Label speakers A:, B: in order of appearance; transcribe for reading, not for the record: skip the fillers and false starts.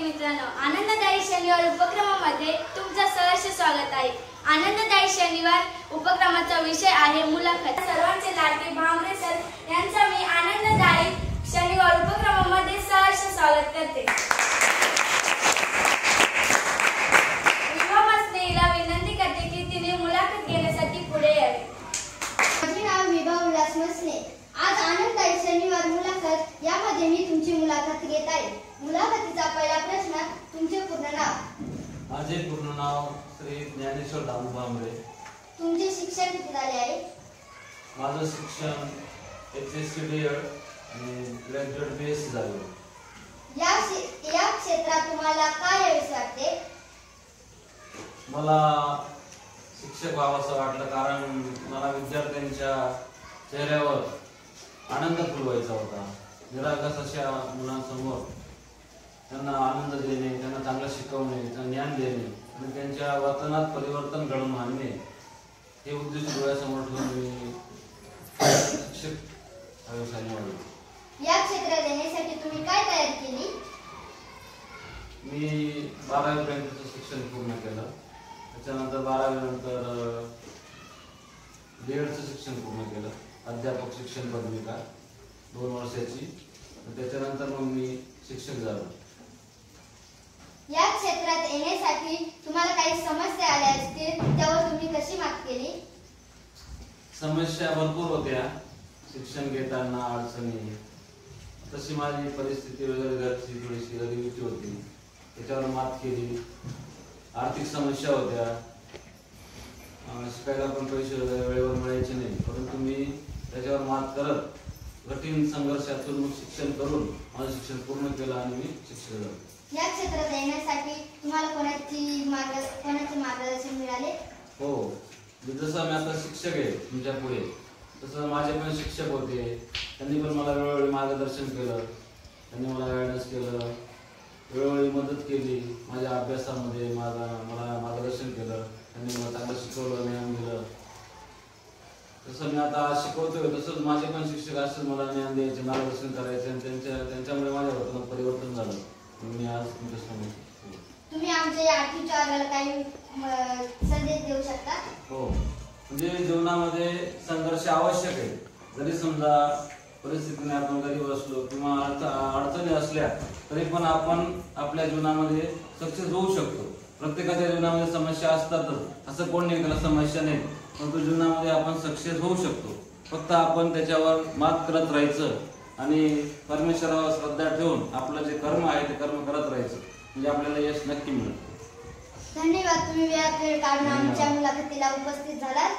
A: मित्रांनो, आनंददायी शनिवार उपक्रमामध्ये तुमचं सहर्ष स्वागत आहे। आनंददायी शनिवार उपक्रमाचा विषय आहे मुलाखत। सर्वांचे लाडके भामरे सर यांचा मी आनंददायी शनिवार उपक्रमामध्ये सहर्ष स्वागत करते। विभामस्नेला विनंती करते की तिने मुलाखत घेण्यासाठी पुढे यावे।
B: माझे नाव विभा उल्हास मसने। आज आनंददायी शनिवार मुलाखत यामध्ये मी तुमची मुलाखत घेत आहे। मुलाखतीचा पहिला प्रश्न, तुमचे पूर्ण नाव?
C: माझे पूर्ण नाव श्री ज्ञानेश्वर दामू भामरे।
B: तुमचे शिक्षण किती झाले आहे?
C: माझं शिक्षण HSC DED आणि ग्रॅज्युएट BSc झाले।
B: या क्षेत्रात तुम्हाला काय यावेसे वाटते?
C: मला शिक्षक व्हावंसं वाटलं कारण मला विद्यार्थ्यांच्या चेहऱ्यावर आनंद फुलवायचा होता। निरागस अशा मुलांसमोर त्यांना आनंद देणे, त्यांना चांगलं शिकवणे, त्यांना ज्ञान देणे आणि त्यांच्या वर्तनात परिवर्तन घडवून आणणे हे उद्देश डोळ्यासमोर ठेवून मी शिक्षक व्यवसाय निवडला।
B: या क्षेत्रात येण्यासाठी तुम्ही काय तयारी केली?
C: मी 12वी पर्यंतचं शिक्षण पूर्ण केलं। त्याच्यानंतर 12वी नंतर DEDचं शिक्षण पूर्ण केलं, अध्यापक शिक्षण पदविका 2 वर्षाची। त्याच्यानंतर मग मी शिक्षक झालो।
B: या क्षेत्रात येण्यासाठी तुम्हाला काही समस्या आल्या असतील, त्यावर तुम्ही कशी मात केली?
C: समस्या भरपूर होत्या शिक्षण घेताना, अडचणी। तशी माझी परिस्थिती वगैरे घरची थोडीशी गरिबीची होती, त्याच्यावर मात केली। आर्थिक समस्या होत्या, शिकायला पण पैसे वगैरे वेळेवर मिळायचे नाही, परंतु मी त्याच्यावर मात करत कठीण संघर्षातून मग शिक्षण करून माझं शिक्षण पूर्ण केलं आणि मी शिक्षक झालो।
B: या क्षेत्रात येण्यासाठी तुम्हाला कोणाचे मार्गदर्शन मिळाले?
C: हो, जसं मी आता शिक्षक आहे तुमच्या पुढे, तसं माझे पण शिक्षक होते, त्यांनी पण मला वेळोवेळी मार्गदर्शन केलं, त्यांनी मला गायडन्स केलं, वेळोवेळी मदत केली माझ्या अभ्यासामध्ये, मला मार्गदर्शन केलं, त्यांनी मला चांगलं शिकवलं, ज्ञान दिलं। जसं मी आता शिकवतोय तसंच माझे पण शिक्षक असं मला ज्ञान द्यायचे, मार्गदर्शन करायचे आणि त्यांच्यामुळे माझ्या वर्तनात परिवर्तन झालं। मी आज तुमच्यासमोर।
B: तुम्ही आमच्या 8वीच्या वर्गाला काही संदेश देऊ शकता?
C: हो, म्हणजे जीवनामध्ये संघर्ष आवश्यक आहे। जरी समजा परिस्थितीने आपण गरीब असलो किंवा अडचणी असल्या तरी पण आपण आपल्या जीवनामध्ये सक्सेस होऊ शकतो। प्रत्येकाच्या जीवनामध्ये समस्या असतातच, असं कोण नाही त्याला समस्या नाही, परंतु जीवनामध्ये आपण सक्सेस होऊ शकतो। फक्त आपण त्याच्यावर मात करत राहायचं आणि परमेश्वरावर श्रद्धा ठेवून आपलं जे कर्म आहे ते कर्म करत राहायचं, म्हणजे आपल्याला यश नक्की मिळेल।
B: धन्यवाद, तुम्ही वेळ काढून आमच्या मुलाखतीला उपस्थित झालात।